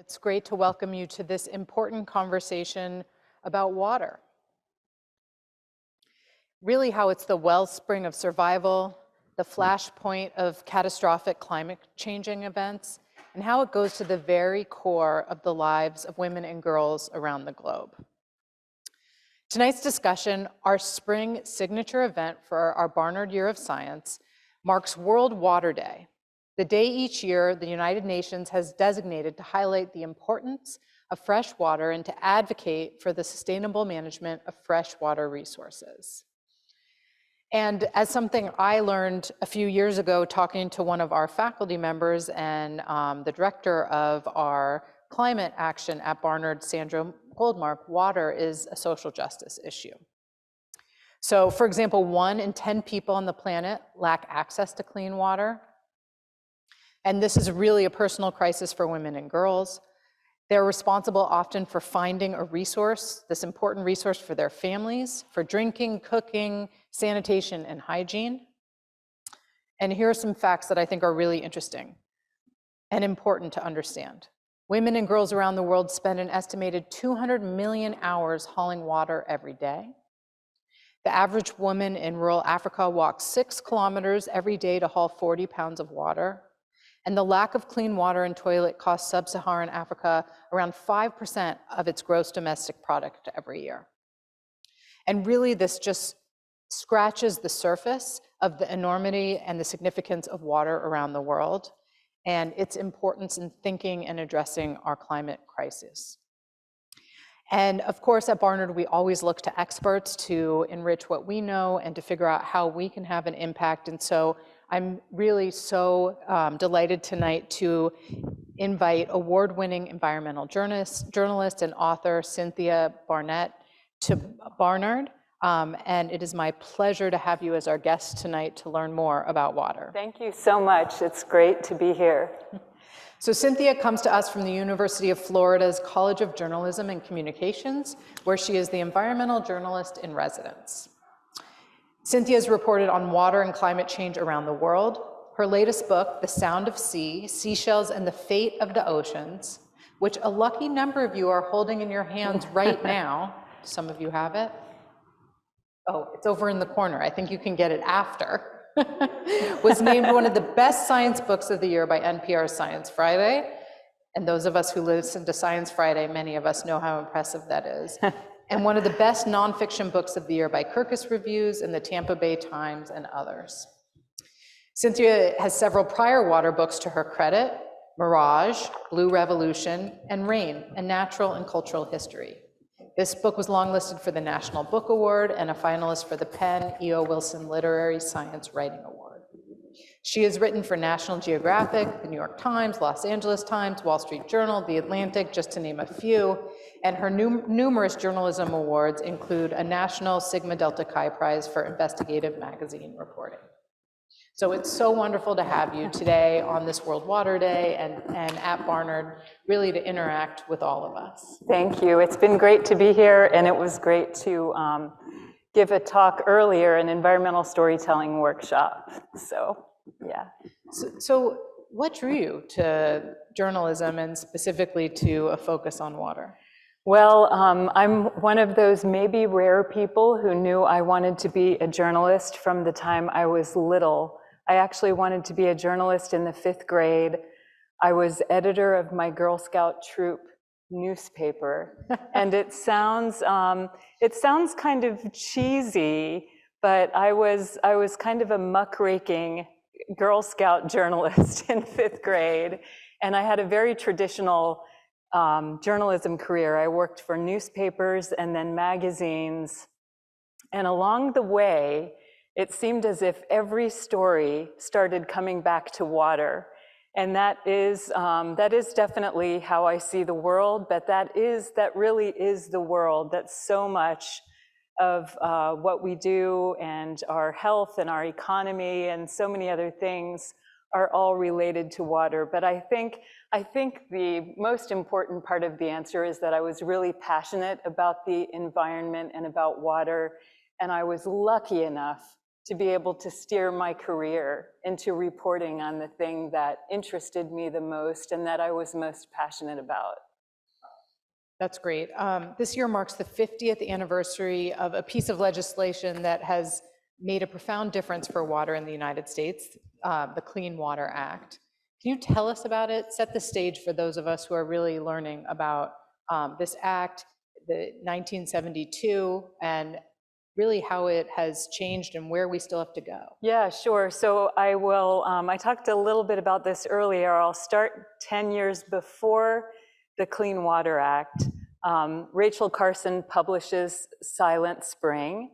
It's great to welcome you to this important conversation about water. Really how it's the wellspring of survival, the flashpoint of catastrophic climate changing events, and how it goes to the very core of the lives of women and girls around the globe. Tonight's discussion, our spring signature event for our Barnard Year of Science, marks World Water Day, the day each year the United Nations has designated to highlight the importance of fresh water and to advocate for the sustainable management of freshwater resources. And as something I learned a few years ago talking to one of our faculty members and the director of our climate action at Barnard, Sandra Goldmark, water is a social justice issue. So for example, 1 in 10 people on the planet lack access to clean water. And this is really a personal crisis for women and girls. They're responsible often for finding a resource, this important resource for their families, for drinking, cooking, sanitation, and hygiene. And here are some facts that I think are really interesting and important to understand. Women and girls around the world spend an estimated 200 million hours hauling water every day. The average woman in rural Africa walks 6 kilometers every day to haul 40 pounds of water. And the lack of clean water and toilet costs sub-Saharan Africa around 5% of its gross domestic product every year. And really, this just scratches the surface of the enormity and the significance of water around the world and its importance in thinking and addressing our climate crisis. And of course, at Barnard, we always look to experts to enrich what we know and to figure out how we can have an impact. And so I'm really so delighted tonight to invite award-winning environmental journalist and author Cynthia Barnett to Barnard. And it is my pleasure to have you as our guest tonight to learn more about water. Thank you so much. It's great to be here. So Cynthia comes to us from the University of Florida's College of Journalism and Communications, where she is the environmental journalist in residence. Cynthia has reported on water and climate change around the world. Her latest book, The Sound of Sea, Seashells and the Fate of the Oceans, which a lucky number of you are holding in your hands right now. Some of you have it. Oh, it's over in the corner. I think you can get it after. Was named one of the best science books of the year by NPR's Science Friday. And those of us who listen to Science Friday, many of us know how impressive that is. And one of the best nonfiction books of the year by Kirkus Reviews and the Tampa Bay Times and others. Cynthia has several prior water books to her credit: Mirage, Blue Revolution, and Rain, A Natural and Cultural History. This book was longlisted for the National Book Award and a finalist for the Penn E.O. Wilson Literary Science Writing Award. She has written for National Geographic, the New York Times, Los Angeles Times, Wall Street Journal, The Atlantic, just to name a few, and her numerous journalism awards include a National Sigma Delta Chi Prize for investigative magazine reporting. So it's so wonderful to have you today on this World Water Day and at Barnard, really to interact with all of us. Thank you. It's been great to be here, and it was great to give a talk earlier, an environmental storytelling workshop. So, yeah. So what drew you to journalism and specifically to a focus on water? Well, I'm one of those maybe rare people who knew I wanted to be a journalist from the time I was little. I actually wanted to be a journalist in the 5th grade. I was editor of my Girl Scout troop newspaper. And it sounds kind of cheesy, but I was kind of a muckraking Girl Scout journalist in 5th grade. And I had a very traditional journalism career. I worked for newspapers and then magazines. And along the way, it seemed as if every story started coming back to water. And that is definitely how I see the world, but that really is the world. That's so much of what we do, and our health and our economy and so many other things are all related to water. But I think the most important part of the answer is that I was really passionate about the environment and about water, and I was lucky enough to be able to steer my career into reporting on the thing that interested me the most and that I was most passionate about. That's great. This year marks the 50th anniversary of a piece of legislation that has made a profound difference for water in the United States, the Clean Water Act. Can you tell us about it? Set the stage for those of us who are really learning about this act, the 1972, and really how it has changed and where we still have to go. Yeah, sure. So I will, I talked a little bit about this earlier. I'll start 10 years before the Clean Water Act. Rachel Carson publishes Silent Spring,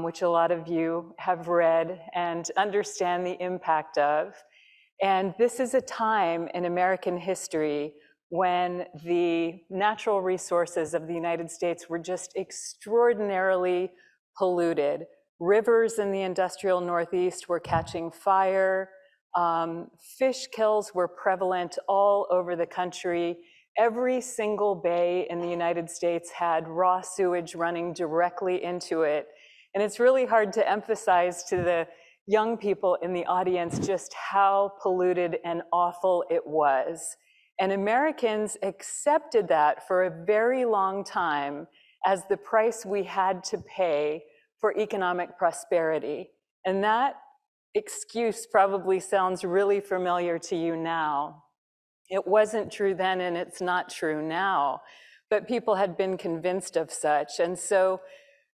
which a lot of you have read and understand the impact of. And this is a time in American history when the natural resources of the United States were just extraordinarily polluted. Rivers in the industrial Northeast were catching fire. Fish kills were prevalent all over the country. Every single bay in the United States had raw sewage running directly into it. And it's really hard to emphasize to the young people in the audience just how polluted and awful it was. And Americans accepted that for a very long time as the price we had to pay for economic prosperity. And that excuse probably sounds really familiar to you now. It wasn't true then and it's not true now, but people had been convinced of such. And so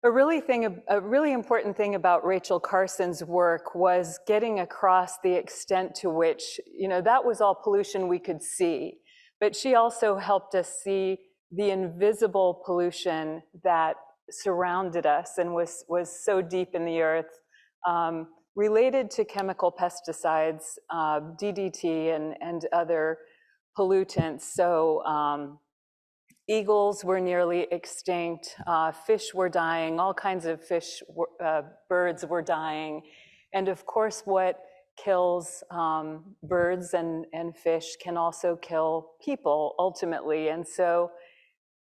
a really important thing about Rachel Carson's work was getting across the extent to which, that was all pollution we could see. But she also helped us see the invisible pollution that surrounded us and was so deep in the earth, related to chemical pesticides, DDT and other pollutants. So eagles were nearly extinct, fish were dying, all kinds of birds were dying. And of course, what kills birds and fish can also kill people ultimately. And so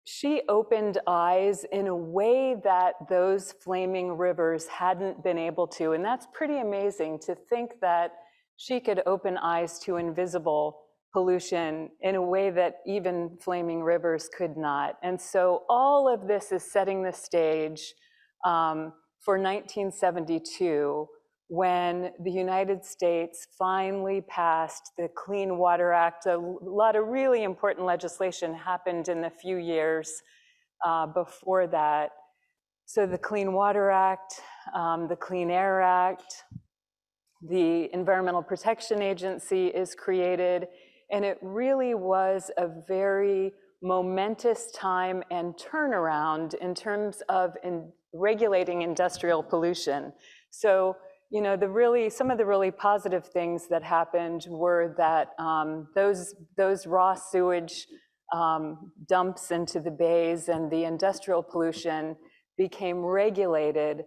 she opened eyes in a way that those flaming rivers hadn't been able to. And that's pretty amazing to think that she could open eyes to invisible pollution in a way that even flaming rivers could not. And so all of this is setting the stage for 1972, when the United States finally passed the Clean Water Act. A lot of really important legislation happened in the few years before that. So the Clean Water Act, the Clean Air Act, the Environmental Protection Agency is created. And it really was a very momentous time and turnaround in terms of regulating industrial pollution. So, some of the really positive things that happened were that those raw sewage dumps into the bays and the industrial pollution became regulated.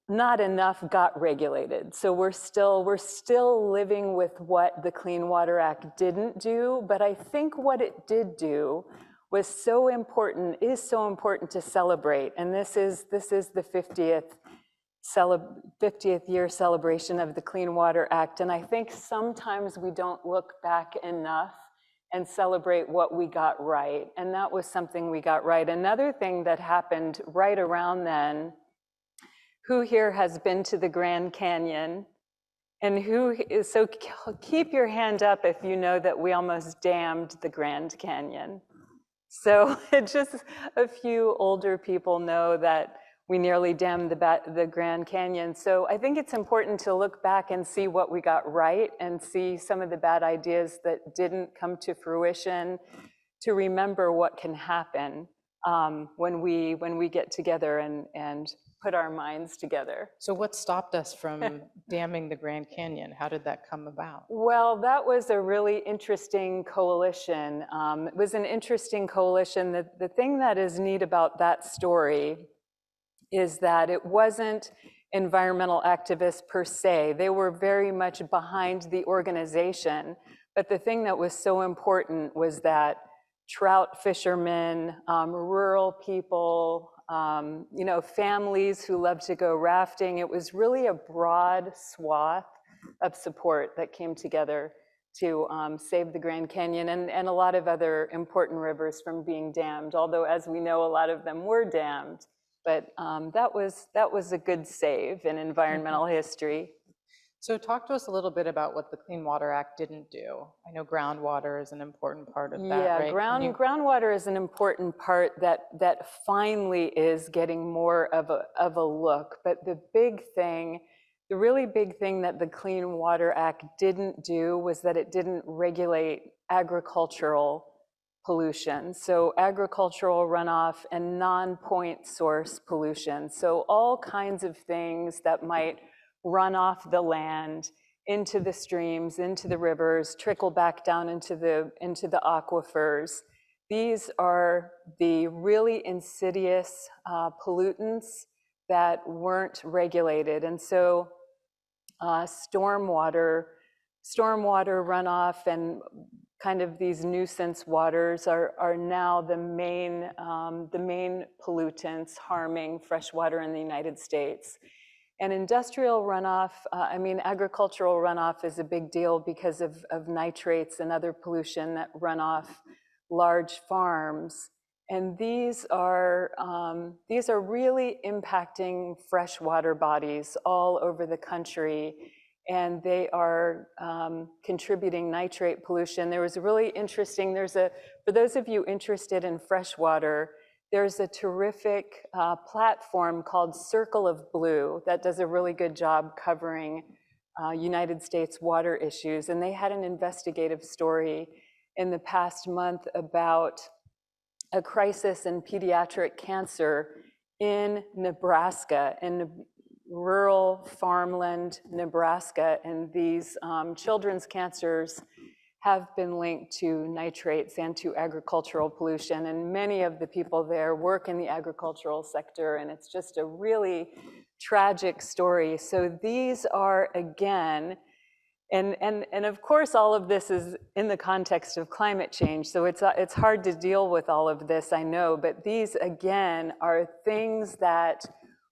Not enough got regulated. So we're still living with what the Clean Water Act didn't do, but I think what it did do was so important to celebrate. And this is the 50th year celebration of the Clean Water Act. And I think sometimes we don't look back enough and celebrate what we got right. And that was something we got right. Another thing that happened right around then, who here has been to the Grand Canyon? And so keep your hand up if you know that we almost dammed the Grand Canyon. So just a few older people know that we nearly dammed the Grand Canyon. So I think it's important to look back and see what we got right and see some of the bad ideas that didn't come to fruition, to remember what can happen when we get together and put our minds together. So what stopped us from damming the Grand Canyon? How did that come about? Well, that was a really interesting coalition. It was an interesting coalition. The thing that is neat about that story is that it wasn't environmental activists per se. They were very much behind the organization. But the thing that was so important was that trout fishermen, rural people, families who love to go rafting. It was really a broad swath of support that came together to save the Grand Canyon and a lot of other important rivers from being dammed, although as we know, a lot of them were dammed. But that was a good save in environmental history. So talk to us a little bit about what the Clean Water Act didn't do. I know groundwater is an important part of that, Yeah, right? groundwater is an important part that finally is getting more of a look. But the really big thing that the Clean Water Act didn't do was that it didn't regulate agricultural pollution. So agricultural runoff and non-point source pollution. So all kinds of things that might run off the land into the streams, into the rivers, trickle back down into the aquifers. These are the really insidious pollutants that weren't regulated. And so stormwater runoff and kind of these nuisance waters are now the main pollutants harming freshwater in the United States. And industrial runoff, agricultural runoff is a big deal because of nitrates and other pollution that run off large farms. And these are really impacting freshwater bodies all over the country. And they are contributing nitrate pollution. There was a really interesting, for those of you interested in freshwater, there's a terrific platform called Circle of Blue that does a really good job covering United States water issues. And they had an investigative story in the past month about a crisis in pediatric cancer in Nebraska, in rural farmland Nebraska. And these children's cancers have been linked to nitrates and to agricultural pollution. And many of the people there work in the agricultural sector, and it's just a really tragic story. So these are, again, and of course all of this is in the context of climate change, so it's hard to deal with all of this, I know, but these, again, are things that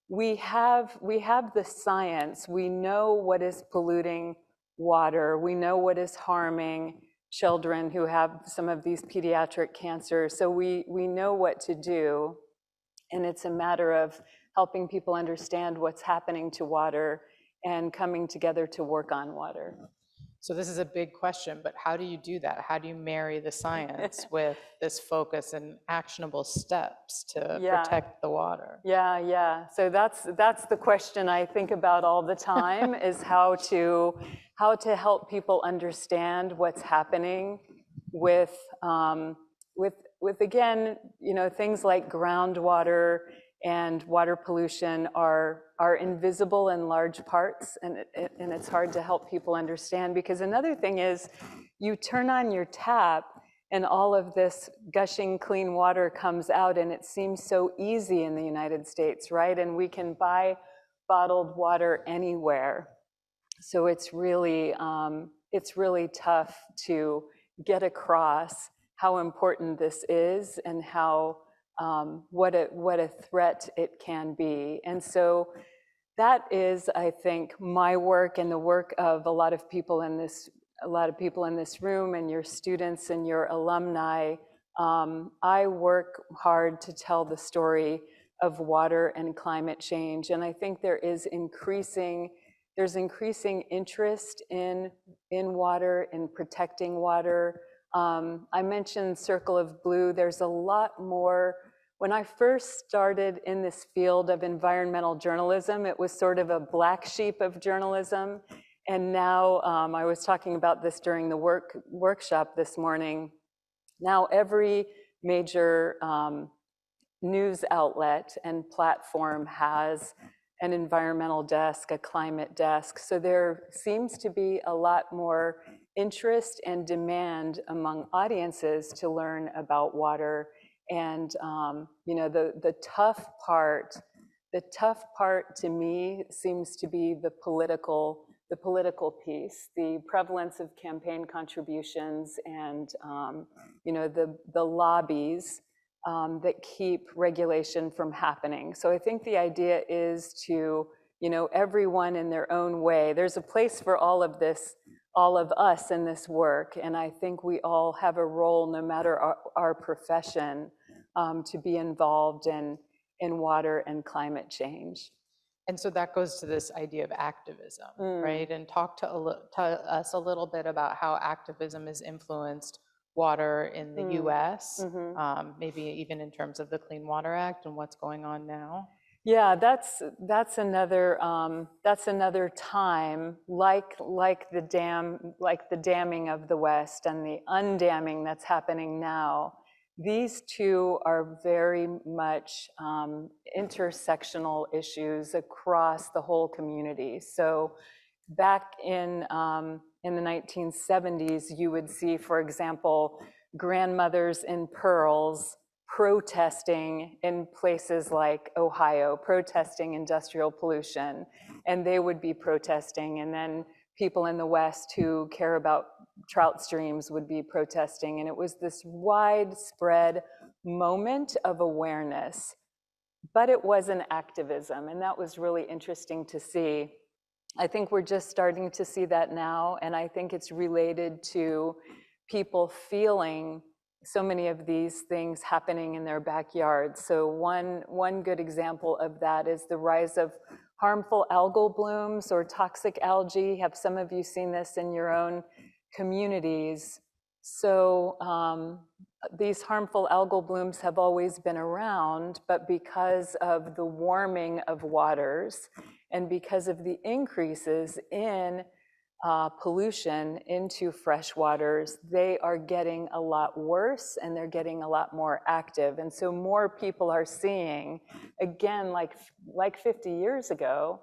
we have the science. We know what is polluting water. We know what is harming children who have some of these pediatric cancers. So we know what to do. And it's a matter of helping people understand what's happening to water and coming together to work on water. So this is a big question, but how do you do that? How do you marry the science with this focus and actionable steps to protect the water? Yeah. So that's the question I think about all the time is how to help people understand what's happening with again, things like groundwater and water pollution are invisible in large parts, and it's hard to help people understand, because another thing is you turn on your tap and all of this gushing clean water comes out, and it seems so easy in the United States, right? And we can buy bottled water anywhere. So it's really tough to get across how important this is and how what a threat it can be. And so that is, I think, my work and the work of a lot of people in this room and your students and your alumni. I work hard to tell the story of water and climate change, and I think there's increasing interest in water, in protecting water. I mentioned Circle of Blue. There's a lot more. When I first started in this field of environmental journalism, it was sort of a black sheep of journalism. And now, I was talking about this during the workshop this morning. Now every major news outlet and platform has an environmental desk, a climate desk. So there seems to be a lot more interest and demand among audiences to learn about water. And the tough part to me seems to be the political piece, the prevalence of campaign contributions, and the lobbies that keep regulation from happening. So I think the idea is to, everyone in their own way. There's a place for all of this, all of us in this work, and I think we all have a role, no matter our profession, to be involved in water and climate change. And so that goes to this idea of activism, right? And talk to us a little bit about how activism has influenced water in the US, maybe even in terms of the Clean Water Act and what's going on now. Yeah, that's another time, like the damming of the West and the undamming that's happening now. These two are very much intersectional issues across the whole community. So back in the 1970s, you would see, for example, grandmothers in pearls protesting in places like Ohio, protesting industrial pollution, and they would be protesting, and then people in the West who care about trout streams would be protesting, and it was this widespread moment of awareness, but it was an activism, and that was really interesting to see. I think we're just starting to see that now, and I think it's related to people feeling so many of these things happening in their backyards. So one good example of that is the rise of harmful algal blooms or toxic algae. Have some of you seen this in your own communities? So these harmful algal blooms have always been around, but because of the warming of waters and because of the increases in pollution into fresh waters, they are getting a lot worse and they're getting a lot more active. And so more people are seeing, again, like 50 years ago,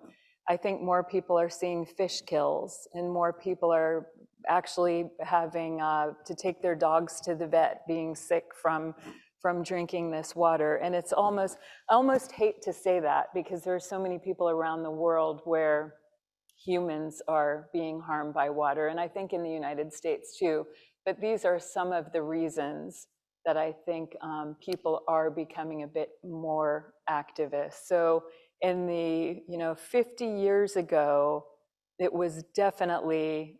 I think more people are seeing fish kills and more people are actually having to take their dogs to the vet, being sick from drinking this water. And it's I almost hate to say that because there are so many people around the world where humans are being harmed by water, and I think in the United States too. But these are some of the reasons that I think people are becoming a bit more activist. So in the 50 years ago, it was definitely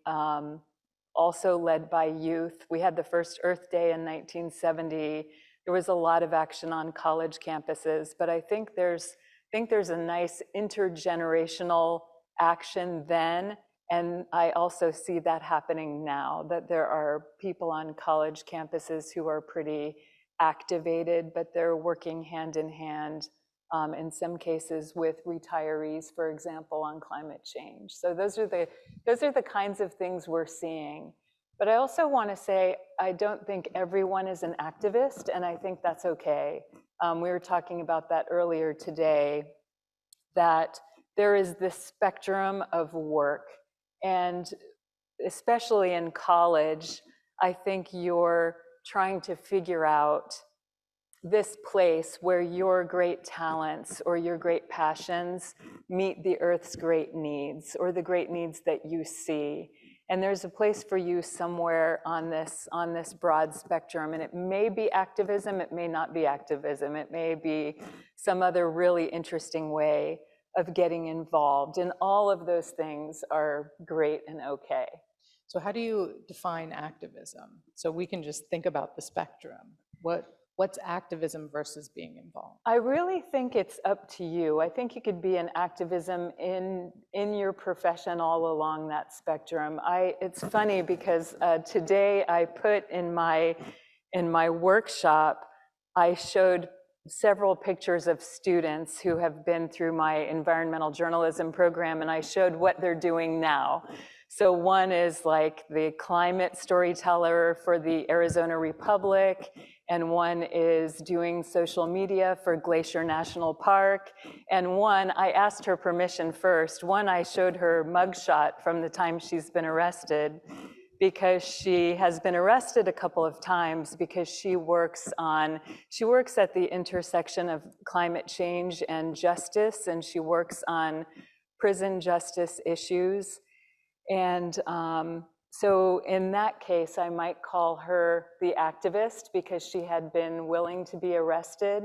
also led by youth. We had the first Earth Day in 1970. There was a lot of action on college campuses, but I think there's a nice intergenerational action then, and I also see that happening now, that there are people on college campuses who are pretty activated, but they're working hand in hand in some cases with retirees, for example, on climate change. So those are the kinds of things we're seeing. But I also want to say, I don't think everyone is an activist, and I think that's okay. We were talking about that earlier today, that there is this spectrum of work, and especially in college, I think you're trying to figure out this place where your great talents or your great passions meet the Earth's great needs or the great needs that you see. And there's a place for you somewhere on this broad spectrum, and it may be activism, it may not be activism, it may be some other really interesting way of getting involved, and all of those things are great and okay. So how do you define activism? So we can just think about the spectrum. What's activism versus being involved? I really think it's up to you. I think you could be an activism in your profession all along that spectrum. It's funny because today I put in my workshop, I showed several pictures of students who have been through my environmental journalism program, and I showed what they're doing now. So one is like the climate storyteller for the Arizona Republic, and one is doing social media for Glacier National Park, and one, I asked her permission first. One, I showed her mugshot from the time she's been arrested, because she has been arrested a couple of times because she works at the intersection of climate change and justice, and she works on prison justice issues. And So in that case, I might call her the activist because she had been willing to be arrested.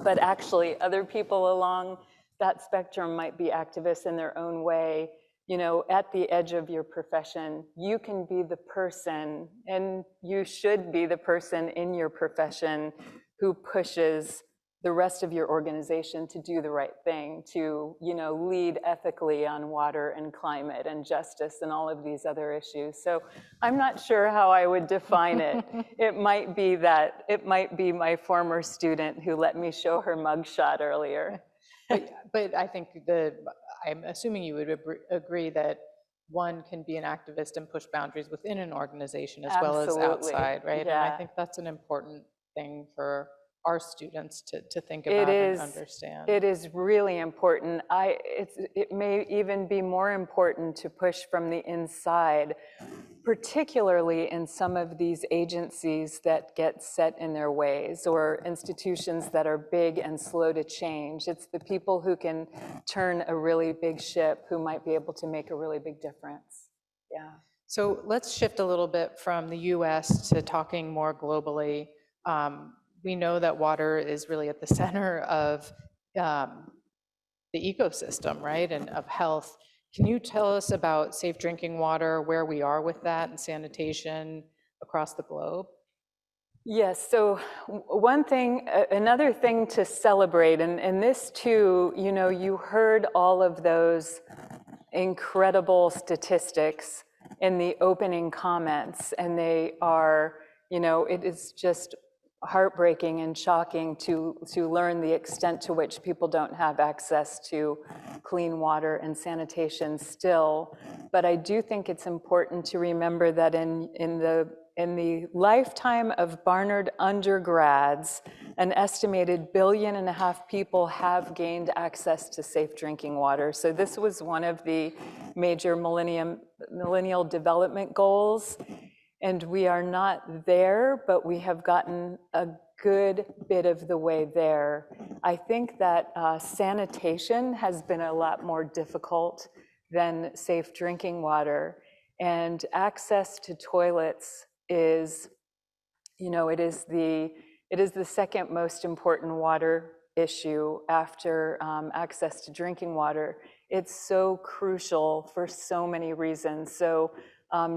But actually, other people along that spectrum might be activists in their own way. You know, at the edge of your profession, you can be the person, and you should be the person in your profession who pushes the rest of your organization to do the right thing, to, you know, lead ethically on water and climate and justice and all of these other issues. So I'm not sure how I would define it. It might be my former student who let me show her mugshot earlier. But I think I'm assuming you would agree that one can be an activist and push boundaries within an organization as well as outside, right? Yeah. And I think that's an important thing for our students to think about and understand. It is really important. It may even be more important to push from the inside, particularly in some of these agencies that get set in their ways, or institutions that are big and slow to change. It's the people who can turn a really big ship who might be able to make a really big difference. Yeah. So let's shift a little bit from the US to talking more globally. We know that water is really at the center of the ecosystem, right, and of health. Can you tell us about safe drinking water, where we are with that, and sanitation across the globe? Yes, so another thing to celebrate, and this too, you know, you heard all of those incredible statistics in the opening comments, and they are, you know, it is just heartbreaking and shocking to learn the extent to which people don't have access to clean water and sanitation still. But I do think it's important to remember that in the lifetime of Barnard undergrads, an estimated 1.5 billion people have gained access to safe drinking water. So this was one of the major millennial development goals. And we are not there, but we have gotten a good bit of the way there. I think that sanitation has been a lot more difficult than safe drinking water. And access to toilets is, you know, it is the second most important water issue after access to drinking water. It's so crucial for so many reasons. So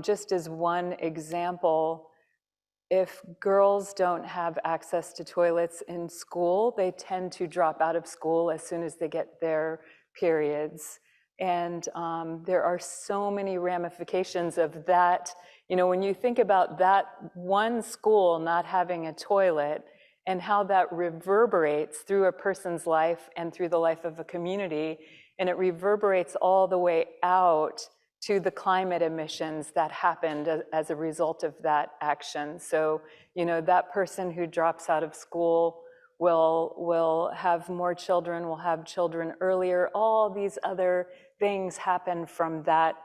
just as one example, if girls don't have access to toilets in school, they tend to drop out of school as soon as they get their periods. And there are so many ramifications of that. You know, when you think about that one school not having a toilet and how that reverberates through a person's life and through the life of a community, and it reverberates all the way out to the climate emissions that happened as a result of that action. So, you know, that person who drops out of school will have more children, will have children earlier. All these other things happen from that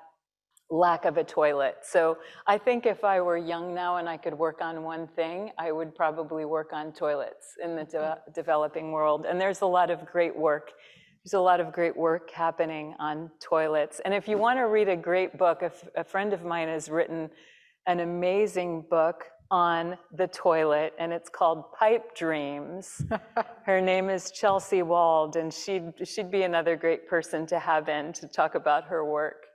lack of a toilet. So I think if I were young now and I could work on one thing, I would probably work on toilets in the developing world. And there's a lot of great work. There's a lot of great work happening on toilets. And if you want to read a great book, a friend of mine has written an amazing book on the toilet, and it's called Pipe Dreams. Her name is Chelsea Wald, and she'd be another great person to have in to talk about her work.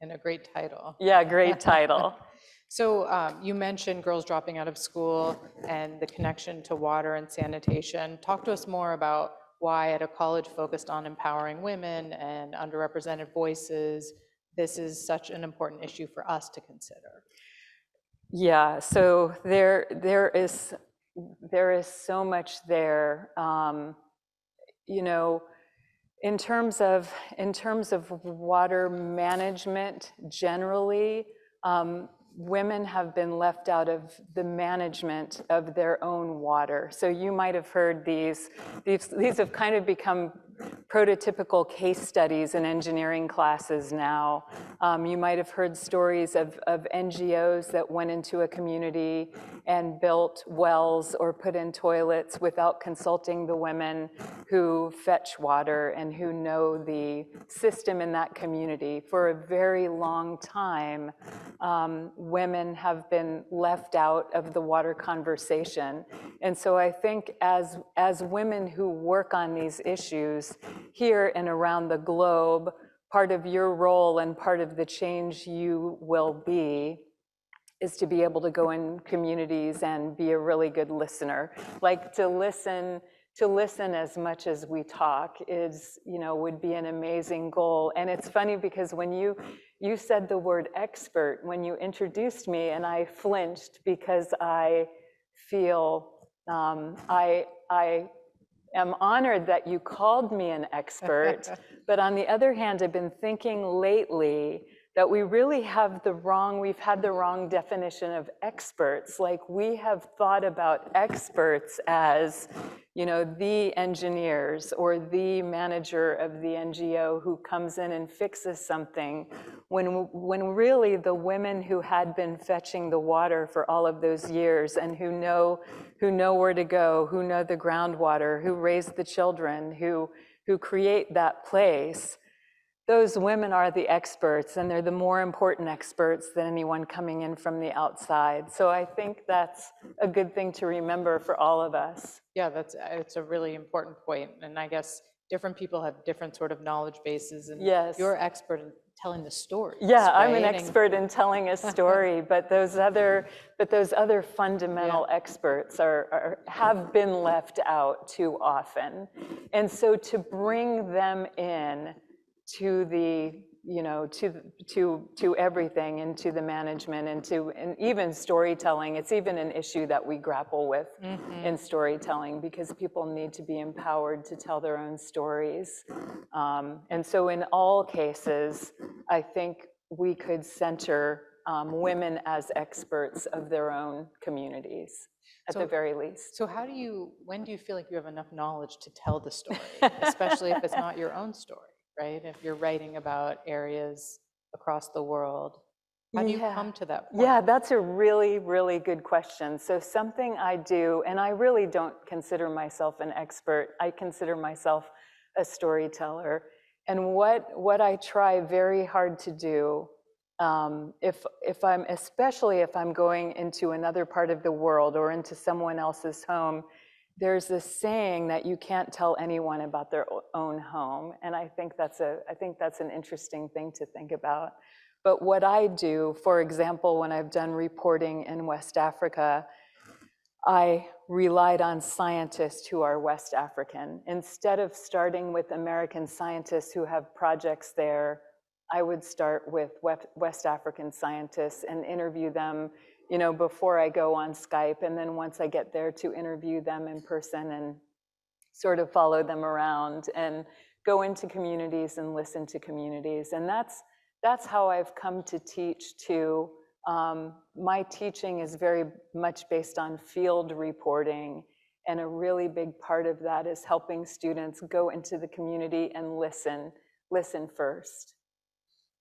And a great title. Yeah, great title. So you mentioned girls dropping out of school and the connection to water and sanitation. Talk to us more about why at a college focused on empowering women and underrepresented voices, this is such an important issue for us to consider. Yeah, so there is so much there. You know, in terms of water management generally, women have been left out of the management of their own water. So you might have heard these have kind of become prototypical case studies in engineering classes now. You might have heard stories of NGOs that went into a community and built wells or put in toilets without consulting the women who fetch water and who know the system in that community. For a very long time, women have been left out of the water conversation. And so I think as women who work on these issues here and around the globe, part of your role and part of the change you will be is to be able to go in communities and be a really good listener. Like to listen as much as we talk is, would be an amazing goal. And it's funny because when you said the word expert when you introduced me, and I flinched because I feel I am honored that you called me an expert, but on the other hand, I've been thinking lately that we've had the wrong definition of experts. Like we have thought about experts as, the engineers or the manager of the NGO who comes in and fixes something, when really the women who had been fetching the water for all of those years and who know where to go, who know the groundwater, who raise the children, who create that place, those women are the experts, and they're the more important experts than anyone coming in from the outside. So I think that's a good thing to remember for all of us. Yeah, it's a really important point. And I guess different people have different sort of knowledge bases, and yes. You're an expert in telling the story. Yeah, right? I'm an expert in telling a story, but those other fundamental experts have been left out too often. And so to bring them in to the, to everything, into the management, and even storytelling. It's even an issue that we grapple with in storytelling, because people need to be empowered to tell their own stories. And so in all cases, I think we could center women as experts of their own communities, at the very least. So when do you feel like you have enough knowledge to tell the story, especially if it's not your own story? Right? If you're writing about areas across the world, how do you come to that point? Yeah, that's a really, really good question. So something I do, and I really don't consider myself an expert, I consider myself a storyteller. And what I try very hard to do, especially if I'm going into another part of the world or into someone else's home, there's this saying that you can't tell anyone about their own home. And I think that's an interesting thing to think about. But what I do, for example, when I've done reporting in West Africa, I relied on scientists who are West African. Instead of starting with American scientists who have projects there, I would start with West African scientists and interview them, before I go on Skype, and then once I get there, to interview them in person and sort of follow them around and go into communities and listen to communities. And that's how I've come to teach too. My teaching is very much based on field reporting, and a really big part of that is helping students go into the community and listen first.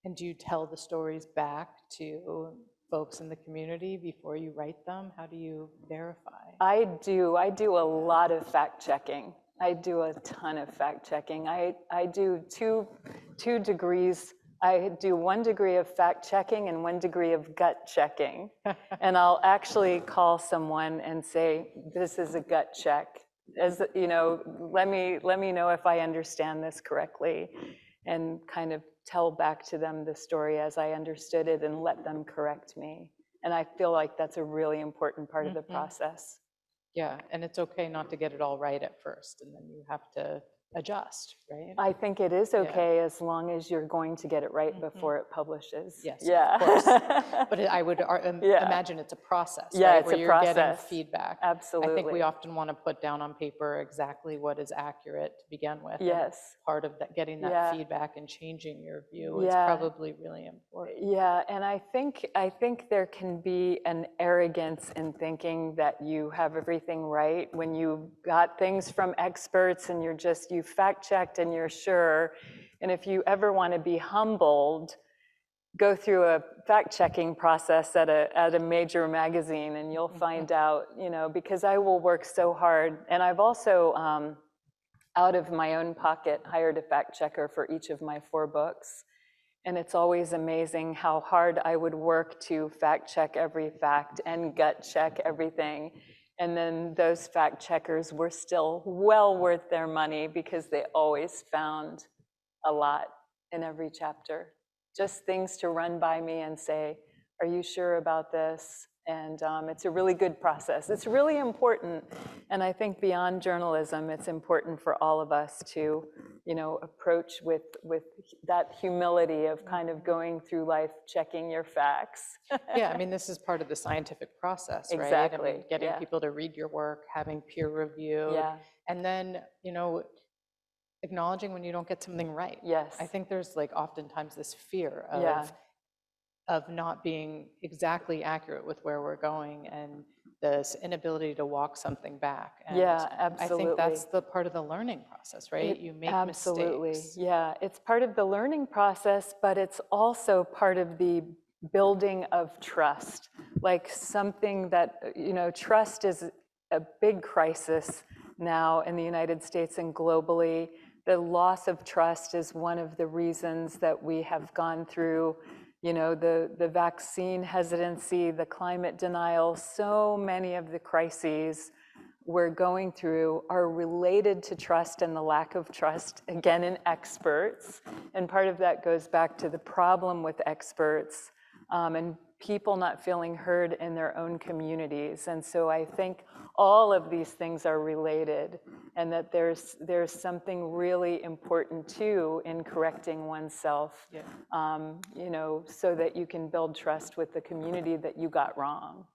And do you tell the stories back to folks in the community before you write them? How do you verify? I do a lot of fact checking. I do a ton of fact checking. I do two degrees. I do 1 degree of fact checking and 1 degree of gut checking. And I'll actually call someone and say, this is a gut check. Let me know if I understand this correctly, and kind of tell back to them the story as I understood it and let them correct me. And I feel like that's a really important part of the process. Yeah, and it's okay not to get it all right at first, and then you have to adjust, right? I think it is okay, as long as you're going to get it right before it publishes. Yes, yeah. Of course. But I would imagine it's a process, yeah, right? it's where a you're process. Getting feedback. Absolutely. I think we often want to put down on paper exactly what is accurate to begin with. Yes. And part of that, getting that feedback and changing your view is probably really important. Yeah, and I think there can be an arrogance in thinking that you have everything right when you got things from experts and you you fact-checked and you're sure. And if you ever want to be humbled, go through a fact-checking process at a major magazine, and you'll find out, you know, because I will work so hard. And I've also, out of my own pocket, hired a fact-checker for each of my 4 books. And it's always amazing how hard I would work to fact-check every fact and gut-check everything. And then those fact-checkers were still well worth their money because they always found a lot in every chapter. Just things to run by me and say, are you sure about this? And it's a really good process. It's really important. And I think beyond journalism, it's important for all of us to, you know, approach with that humility of kind of going through life, checking your facts. Yeah, I mean, this is part of the scientific process, right? Exactly. I mean, getting people to read your work, having peer review, and then, you know, acknowledging when you don't get something right. Yes. I think there's like oftentimes this fear of not being exactly accurate with where we're going, and this inability to walk something back. And absolutely. I think that's the part of the learning process, right? You make mistakes. Yeah, it's part of the learning process, but it's also part of the building of trust. Like something that, you know, trust is a big crisis now in the United States and globally. The loss of trust is one of the reasons that we have gone through, you know, the vaccine hesitancy, the climate denial. So many of the crises we're going through are related to trust and the lack of trust, again, in experts. And part of that goes back to the problem with experts and people not feeling heard in their own communities. And so I think all of these things are related, and that there's something really important too in correcting oneself, you know, so that you can build trust with the community that you got wrong.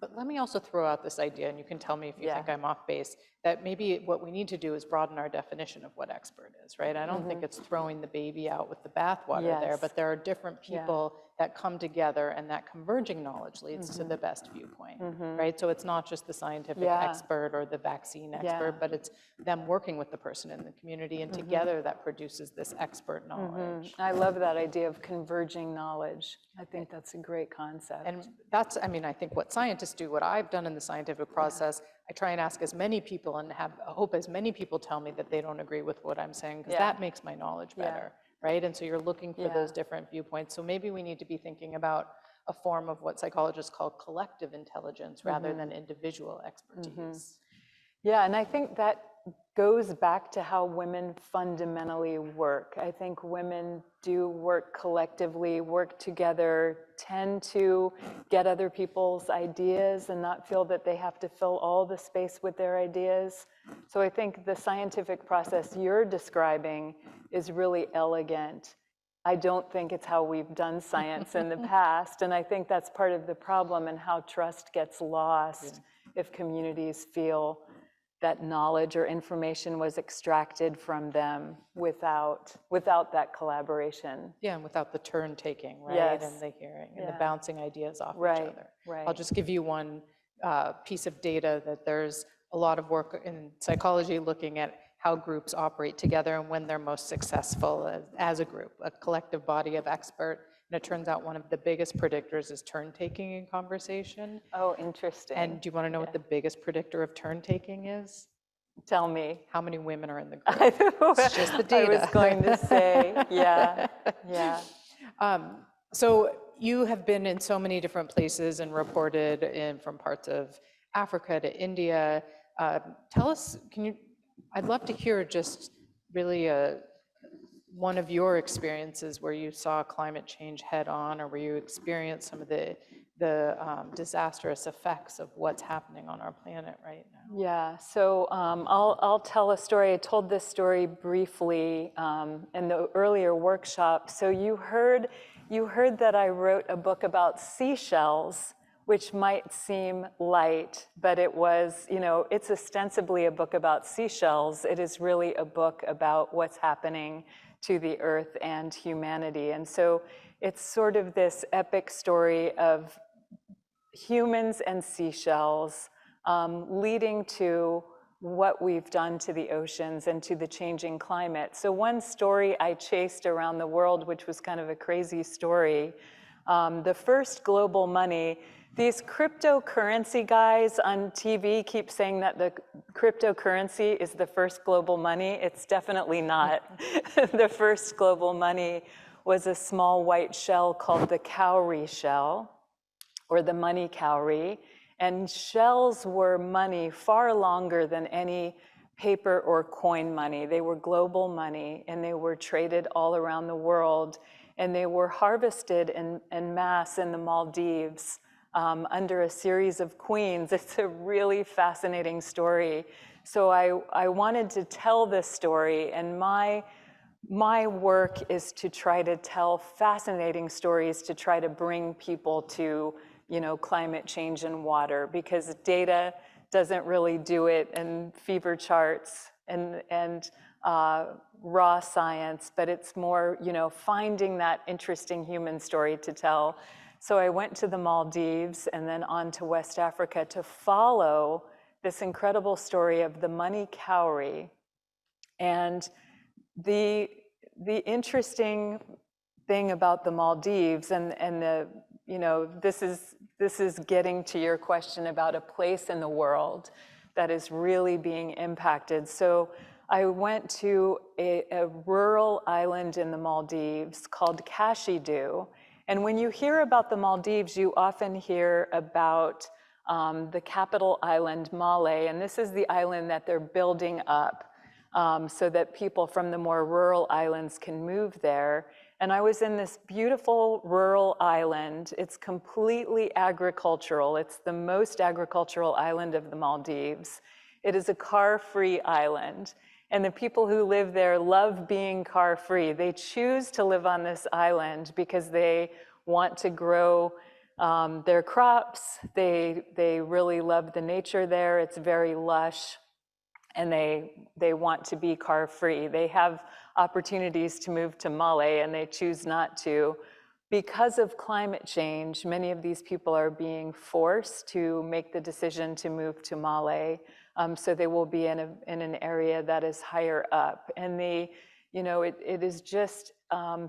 But let me also throw out this idea, and you can tell me if you think I'm off base, that maybe what we need to do is broaden our definition of what expert is, right? I don't think it's throwing the baby out with the bathwater there, but there are different people that come together, and that converging knowledge leads to the best viewpoint, right? So it's not just the scientific expert or the vaccine expert, but it's them working with the person in the community, and together that produces this expert knowledge. I love that idea of converging knowledge. I think that's a great concept. And that's, I mean, I think what scientists do, what I've done in the scientific process, I try and ask as many people and hope as many people tell me that they don't agree with what I'm saying, because that makes my knowledge better, right? And so you're looking for those different viewpoints. So maybe we need to be thinking about a form of what psychologists call collective intelligence rather than individual expertise. Yeah, and I think that goes back to how women fundamentally work. I think women do work collectively, work together, tend to get other people's ideas and not feel that they have to fill all the space with their ideas. So I think the scientific process you're describing is really elegant. I don't think it's how we've done science in the past, and I think that's part of the problem, and how trust gets lost if communities feel that knowledge or information was extracted from them without that collaboration. Yeah, and without the turn taking, right? Yes. And the hearing and the bouncing ideas off each other. Right. I'll just give you one piece of data that there's a lot of work in psychology looking at how groups operate together and when they're most successful as a group, a collective body of expert. And it turns out one of the biggest predictors is turn taking in conversation. Oh, interesting. And do you want to know what the biggest predictor of turn taking is? Tell me. How many women are in the group? It's just the data. I was going to say, yeah. So you have been in so many different places and reported in from parts of Africa to India. Tell us, I'd love to hear just really one of your experiences where you saw climate change head on, or where you experienced some of the disastrous effects of what's happening on our planet right now. Yeah, so I'll tell a story. I told this story briefly in the earlier workshop. So you heard that I wrote a book about seashells, which might seem light, but it was, it's ostensibly a book about seashells. It is really a book about what's happening to the earth and humanity. And so it's sort of this epic story of humans and seashells leading to what we've done to the oceans and to the changing climate. So one story I chased around the world, which was kind of a crazy story, the first global money, these cryptocurrency guys on TV keep saying that the cryptocurrency is the first global money. It's definitely not. The first global money was a small white shell called the cowrie shell, or the money cowrie. And shells were money far longer than any paper or coin money. They were global money, and they were traded all around the world. And they were harvested en masse in the Maldives under a series of queens. It's a really fascinating story. So I wanted to tell this story, and my work is to try to tell fascinating stories to try to bring people to, you know, climate change and water, because data doesn't really do it, and fever charts and raw science, but it's more, you know, finding that interesting human story to tell. So I went to the Maldives and then on to West Africa to follow this incredible story of the money cowrie. And the interesting thing about the Maldives and the, you know, this is getting to your question about a place in the world that is really being impacted. So I went to a rural island in the Maldives called Kashidu. And when you hear about the Maldives, you often hear about the capital island, Malé, and this is the island that they're building up so that people from the more rural islands can move there. And I was in this beautiful rural island. It's completely agricultural. It's the most agricultural island of the Maldives. It is a car-free island. And the people who live there love being car-free. They choose to live on this island because they want to grow their crops. They really love the nature there. It's very lush. And they want to be car-free. They have opportunities to move to Malé, and they choose not to. Because of climate change, many of these people are being forced to make the decision to move to Malé, so they will be in an area that is higher up. And you know, it is just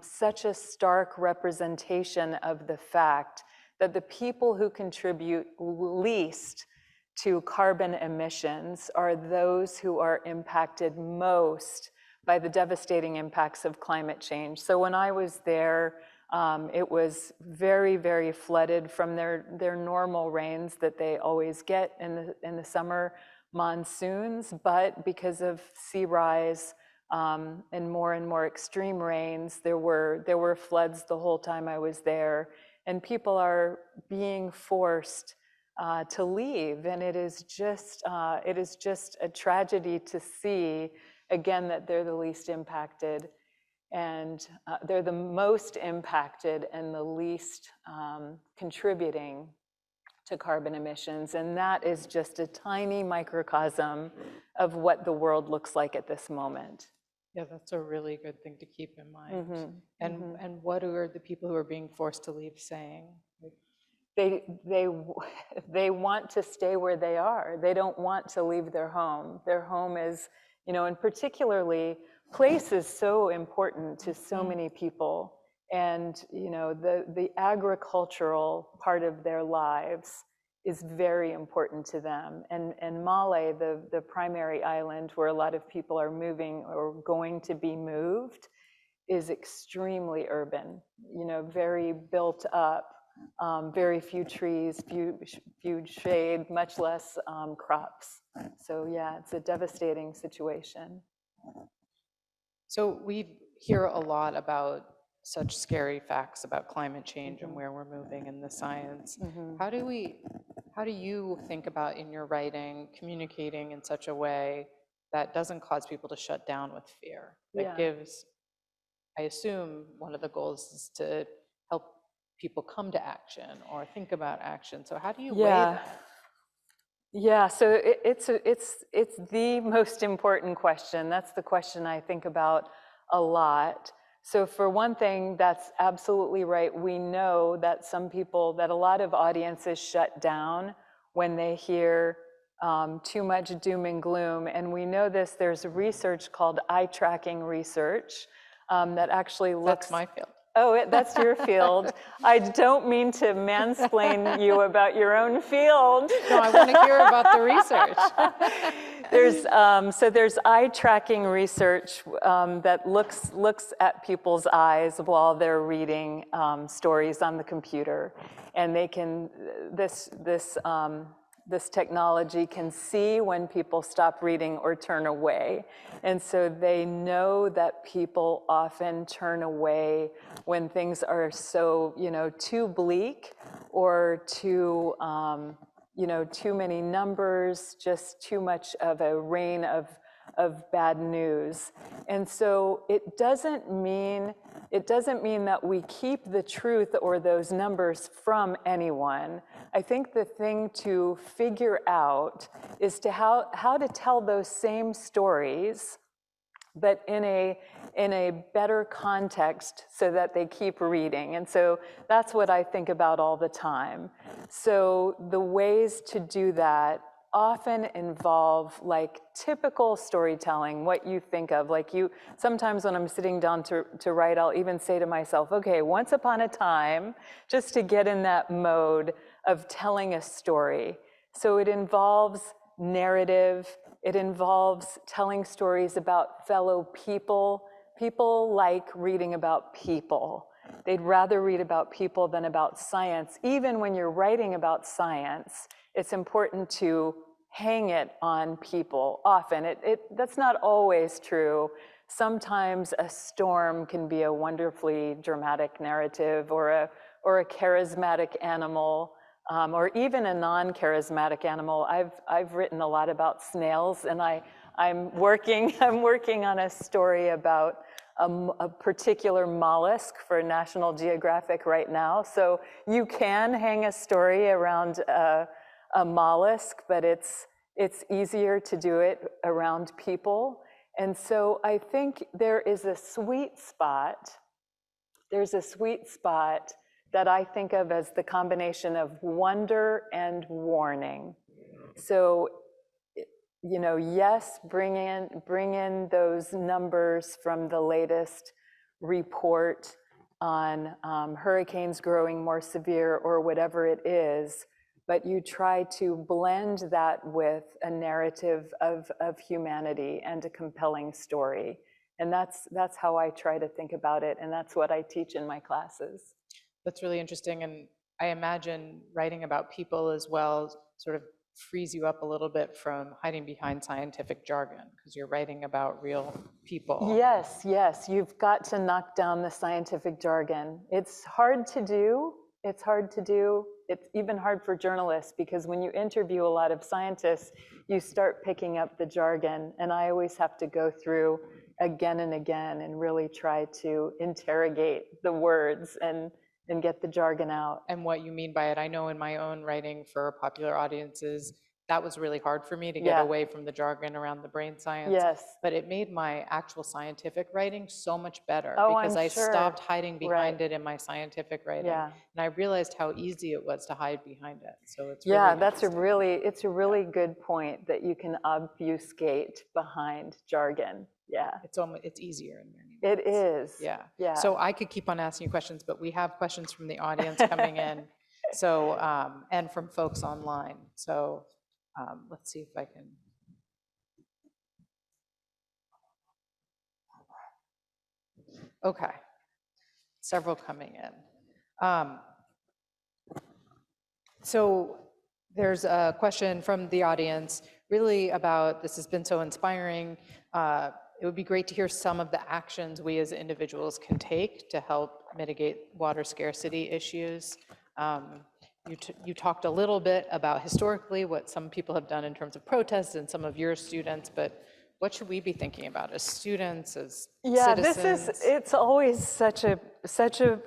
such a stark representation of the fact that the people who contribute least to carbon emissions are those who are impacted most by the devastating impacts of climate change. So when I was there, it was very, very flooded from their normal rains that they always get in the summer monsoons, but because of sea rise and more extreme rains, there were floods the whole time I was there, and people are being forced to leave, and it is just a tragedy to see again that they're the least impacted, and they're the most impacted and the least contributing to carbon emissions, and that is just a tiny microcosm of what the world looks like at this moment. Yeah, that's a really good thing to keep in mind. And what are the people who are being forced to leave saying? They want to stay where they are. They don't want to leave their home. Their home is, you know, and particularly place is so important to so many people. And, you know, the agricultural part of their lives is very important to them. And Malé, the primary island where a lot of people are moving or going to be moved, is extremely urban, you know, very built up. Very few trees, few shade, much less crops. So yeah, it's a devastating situation. So we hear a lot about such scary facts about climate change and where we're moving in the science. How do you think about in your writing communicating in such a way that doesn't cause people to shut down with fear? That gives, I assume one of the goals is to help people come to action or think about action. So how do you weigh that? Yeah, so it's the most important question. That's the question I think about a lot. So for one thing, that's absolutely right. We know that that a lot of audiences shut down when they hear too much doom and gloom. And we know this, there's research called eye tracking research that actually looks— That's my field. Oh, that's your field. I don't mean to mansplain you about your own field. No, I want to hear about the research. There's eye tracking research that looks at people's eyes while they're reading stories on the computer, and they can this technology can see when people stop reading or turn away. And so they know that people often turn away when things are so, too bleak or too, too many numbers, just too much of a rain of bad news. And so it doesn't mean that we keep the truth or those numbers from anyone. I think the thing to figure out is how to tell those same stories, but in a better context so that they keep reading. And so that's what I think about all the time. So the ways to do that often involve like typical storytelling, what you think of. Like sometimes when I'm sitting down to write, I'll even say to myself, okay, once upon a time, just to get in that mode of telling a story. So it involves narrative, it involves telling stories about fellow people. People like reading about people. They'd rather read about people than about science. Even when you're writing about science, it's important to hang it on people. Often, that's not always true. Sometimes a storm can be a wonderfully dramatic narrative, or a charismatic animal, or even a non-charismatic animal. I've written a lot about snails, and I'm working on a story about a particular mollusk for National Geographic right now. So you can hang a story around a mollusk, but it's easier to do it around people. And so I think there is a sweet spot. There's a sweet spot that I think of as the combination of wonder and warning. So, yes, bring in those numbers from the latest report on hurricanes growing more severe or whatever it is, but you try to blend that with a narrative of humanity and a compelling story. And that's how I try to think about it, and that's what I teach in my classes. That's really interesting, and I imagine writing about people as well sort of frees you up a little bit from hiding behind scientific jargon, because you're writing about real people. Yes, you've got to knock down the scientific jargon. It's hard to do. It's even hard for journalists, because when you interview a lot of scientists, you start picking up the jargon, and I always have to go through again and again and really try to interrogate the words and get the jargon out. And what you mean by it, I know in my own writing for popular audiences, that was really hard for me to get away from the jargon around the brain science. Yes. But it made my actual scientific writing so much better, because I'm I sure. stopped hiding behind it in my scientific writing. Yeah. And I realized how easy it was to hide behind it. So it's it's a really good point, that you can obfuscate behind jargon. Yeah. It's easier in many ways. It is. Yeah. So I could keep on asking you questions, but we have questions from the audience coming in. So, and from folks online. So let's see if I can. Okay. Several coming in. So there's a question from the audience really about, this has been so inspiring. It would be great to hear some of the actions we as individuals can take to help mitigate water scarcity issues. You talked a little bit about historically what some people have done in terms of protests and some of your students, but what should we be thinking about as students, as citizens? It's always such a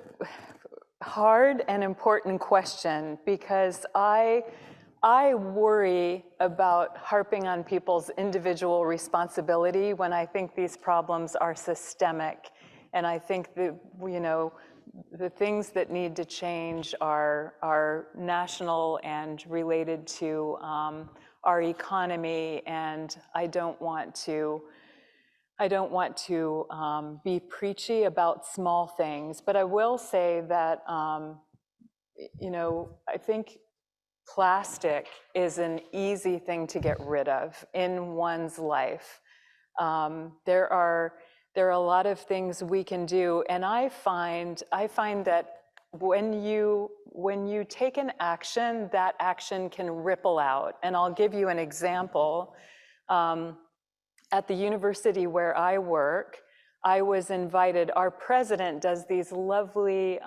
hard and important question, because I worry about harping on people's individual responsibility when I think these problems are systemic. And I think that, the things that need to change are national and related to our economy, and I don't want to be preachy about small things, but I will say that, you know, I think plastic is an easy thing to get rid of in one's life. There are a lot of things we can do, and I find that when you take an action, that action can ripple out. And I'll give you an example. At the university where I work, I was invited. Our president does these lovely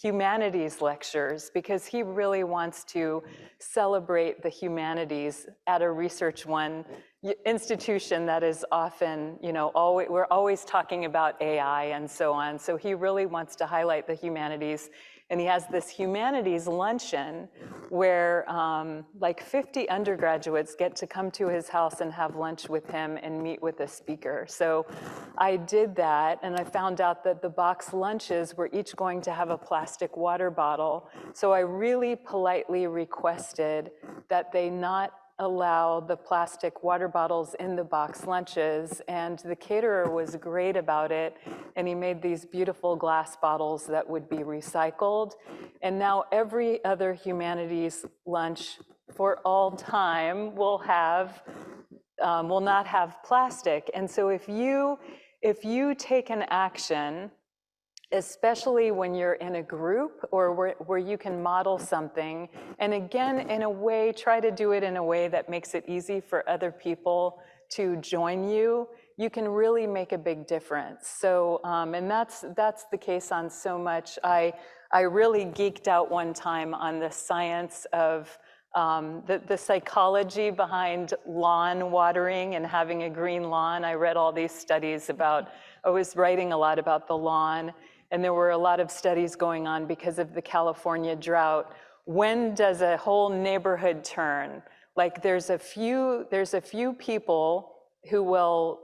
humanities lectures because he really wants to celebrate the humanities at a Research One institution that is often, you know, we're always talking about AI and so on. So he really wants to highlight the humanities. And he has this humanities luncheon where like 50 undergraduates get to come to his house and have lunch with him and meet with a speaker. So I did that, and I found out that the box lunches were each going to have a plastic water bottle. So I really politely requested that they not allow the plastic water bottles in the box lunches, and the caterer was great about it, and he made these beautiful glass bottles that would be recycled. And now every other humanities lunch for all time will not have plastic. And so if you take an action, especially when you're in a group or where you can model something, and again, in a way, try to do it in a way that makes it easy for other people to join you, you can really make a big difference. So, and that's the case on so much. I really geeked out one time on the science of the psychology behind lawn watering and having a green lawn. I read all these studies about, I was writing a lot about the lawn, and there were a lot of studies going on because of the California drought. When does a whole neighborhood turn? Like there's a few people who will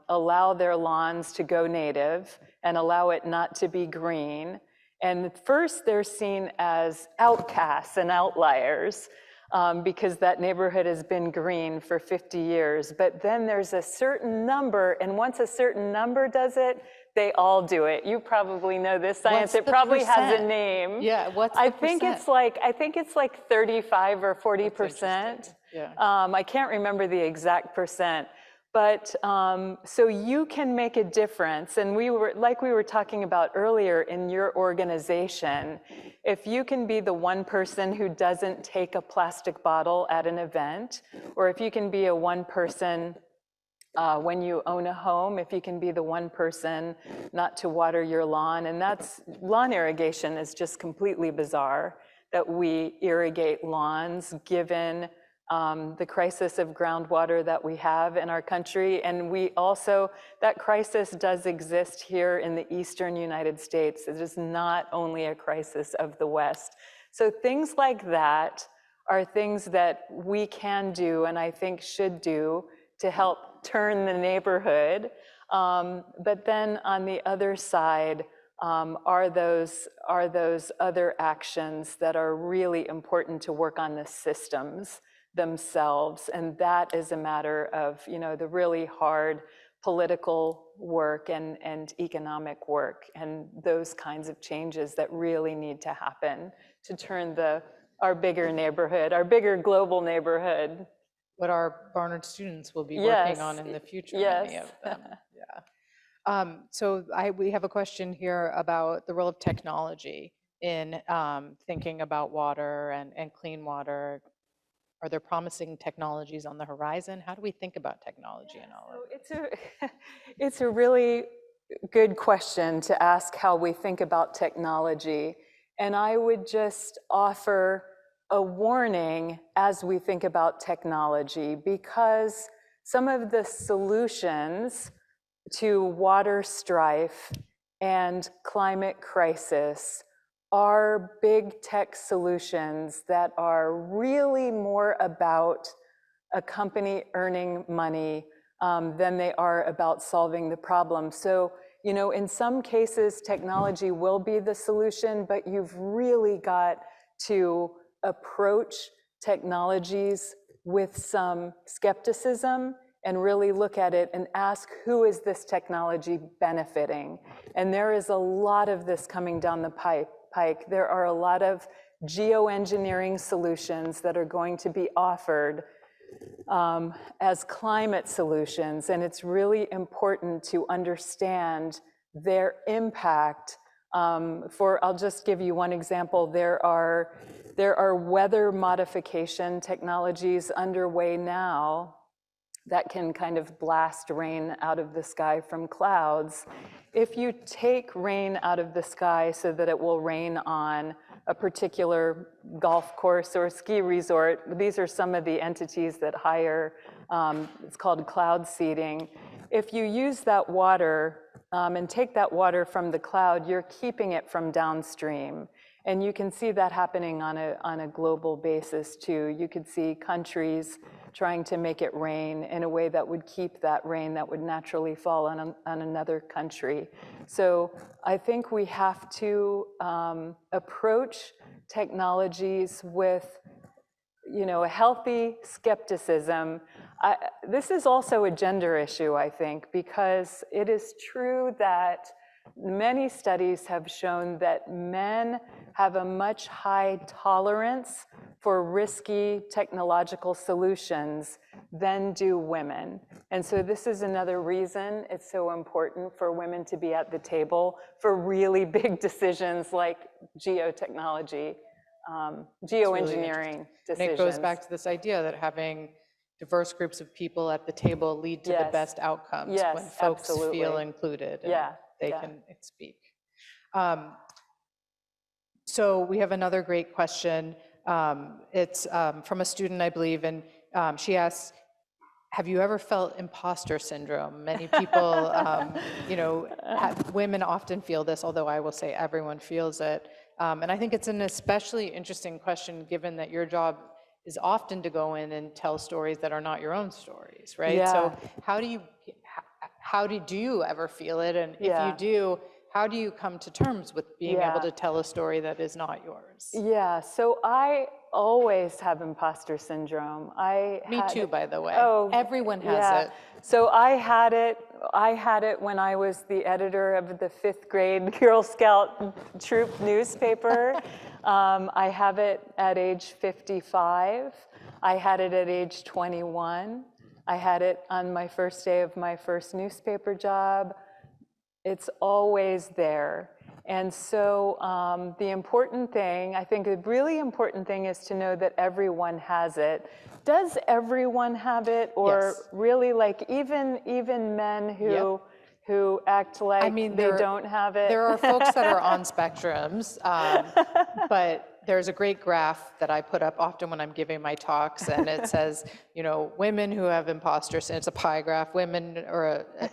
allow their lawns to go native and allow it not to be green. And first they're seen as outcasts and outliers because that neighborhood has been green for 50 years. But then there's a certain number, and once a certain number does it, they all do it. You probably know this science. It probably has a name. Yeah, what's the I think it's like 35 or 40%. Yeah. I can't remember the exact percent. But so you can make a difference. And we were talking about earlier in your organization, if you can be the one person who doesn't take a plastic bottle at an event, or if you can be a one person when you own a home, if you can be the one person not to water your lawn, and lawn irrigation is just completely bizarre that we irrigate lawns given the crisis of groundwater that we have in our country. And that crisis does exist here in the eastern United States. It is not only a crisis of the West. So things like that are things that we can do, and I think should do, to help turn the neighborhood. But then on the other side are those other actions that are really important to work on the systems themselves. And that is a matter of, you know, the really hard political work and economic work and those kinds of changes that really need to happen to turn our bigger neighborhood, our bigger global neighborhood. What our Barnard students will be working on in the future, many of them. Yeah. So we have a question here about the role of technology in thinking about water and clean water. Are there promising technologies on the horizon? How do we think about technology and all of it? It's a really good question to ask how we think about technology. And I would just offer a warning as we think about technology, because some of the solutions to water strife and climate crisis are big tech solutions that are really more about a company earning money than they are about solving the problem. So, you know, in some cases, technology will be the solution, but you've really got to approach technologies with some skepticism and really look at it and ask, who is this technology benefiting? And there is a lot of this coming down the pike. There are a lot of geoengineering solutions that are going to be offered as climate solutions, and it's really important to understand their impact. I'll just give you one example. There are weather modification technologies underway now that can kind of blast rain out of the sky from clouds. If you take rain out of the sky so that it will rain on a particular golf course or ski resort, these are some of the entities that hire, it's called cloud seeding. If you use that water and take that water from the cloud, you're keeping it from downstream. And you can see that happening on a global basis too. You could see countries trying to make it rain in a way that would keep that rain that would naturally fall on another country. So I think we have to approach technologies with, a healthy skepticism. This is also a gender issue, I think, because it is true that many studies have shown that men have a much high tolerance for risky technological solutions than do women. And so this is another reason it's so important for women to be at the table for really big decisions like geotechnology, geoengineering decisions. And it goes back to this idea that having diverse groups of people at the table lead to the best outcomes when folks feel included and they can speak. So we have another great question. It's from a student, I believe, and she asks, have you ever felt imposter syndrome? Many people, women often feel this, although I will say everyone feels it. And I think it's an especially interesting question given that your job is often to go in and tell stories that are not your own stories, right? Yeah. So how do you ever feel it? And if you do, how do you come to terms with being able to tell a story that is not yours? Yeah, so I always have imposter syndrome. Me too, by the way. Oh, everyone has it. So I had it when I was the editor of the 5th grade Girl Scout troop newspaper. I have it at age 55. I had it at age 21. I had it on my first day of my first newspaper job. It's always there. And so the important thing, I think the really important thing is to know that everyone has it. Does everyone have it? Or really, like even men who act like they don't have it? There are folks that are on spectrums, but there's a great graph that I put up often when I'm giving my talks, and it says, women who have imposter syndrome, it's a pie graph, women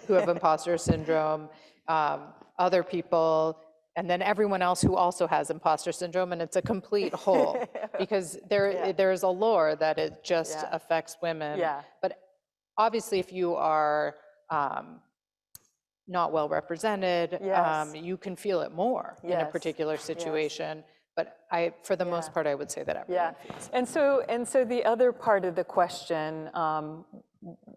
who have imposter syndrome, other people, and then everyone else who also has imposter syndrome, and it's a complete whole because there's a lore that it just affects women. But obviously, if you are not well represented, you can feel it more in a particular situation. But for the most part, I would say that everyone feels it. And so the other part of the question,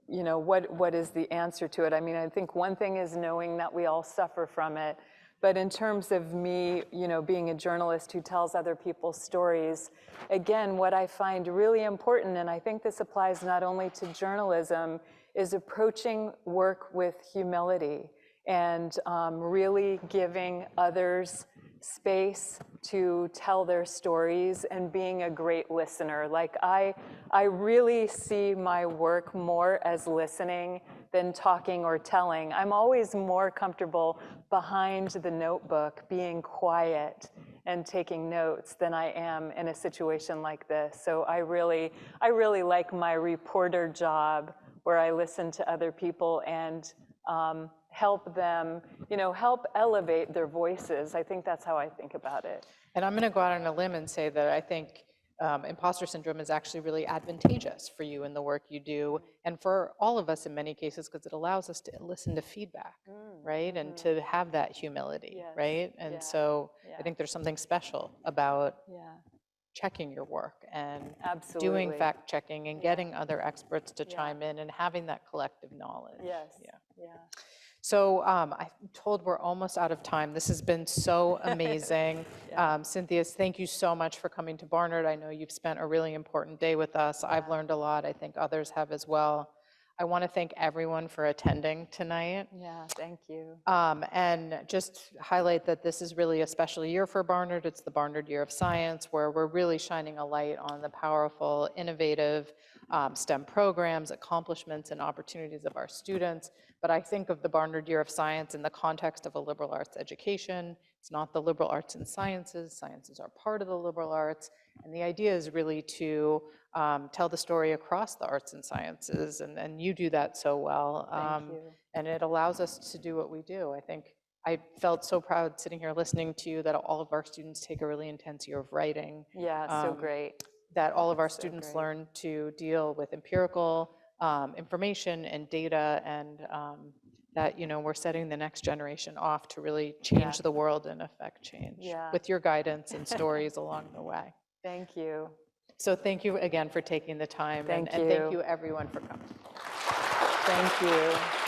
what is the answer to it? I mean, I think one thing is knowing that we all suffer from it. But in terms of me, being a journalist who tells other people's stories, again, what I find really important, and I think this applies not only to journalism, is approaching work with humility and really giving others space to tell their stories and being a great listener. Like I really see my work more as listening than talking or telling. I'm always more comfortable behind the notebook, being quiet and taking notes than I am in a situation like this. So I really like my reporter job where I listen to other people and help them, help elevate their voices. I think that's how I think about it. And I'm going to go out on a limb and say that I think imposter syndrome is actually really advantageous for you in the work you do, and for all of us in many cases, because it allows us to listen to feedback, right? And to have that humility, right? And so I think there's something special about checking your work and Absolutely. doing fact checking and getting other experts to chime in and having that collective knowledge. Yes. Yeah. Yeah. So I'm told we're almost out of time. This has been so amazing. Cynthia, thank you so much for coming to Barnard. I know you've spent a really important day with us. I've learned a lot. I think others have as well. I want to thank everyone for attending tonight. Yeah, thank you. And just highlight that this is really a special year for Barnard. It's the Barnard Year of Science, where we're really shining a light on the powerful, innovative STEM programs, accomplishments, and opportunities of our students. But I think of the Barnard Year of Science in the context of a liberal arts education. It's not the liberal arts and sciences. Sciences are part of the liberal arts. And the idea is really to tell the story across the arts and sciences. And you do that so well. Thank you. And it allows us to do what we do. I think I felt so proud sitting here listening to you that all of our students take a really intense year of writing. Yeah, so great. That all of our students learn to deal with empirical information and data, and that, you know, we're setting the next generation off to really change the world and affect change with your guidance and stories along the way. Thank you. So thank you again for taking the time, and thank you everyone for coming. Thank you.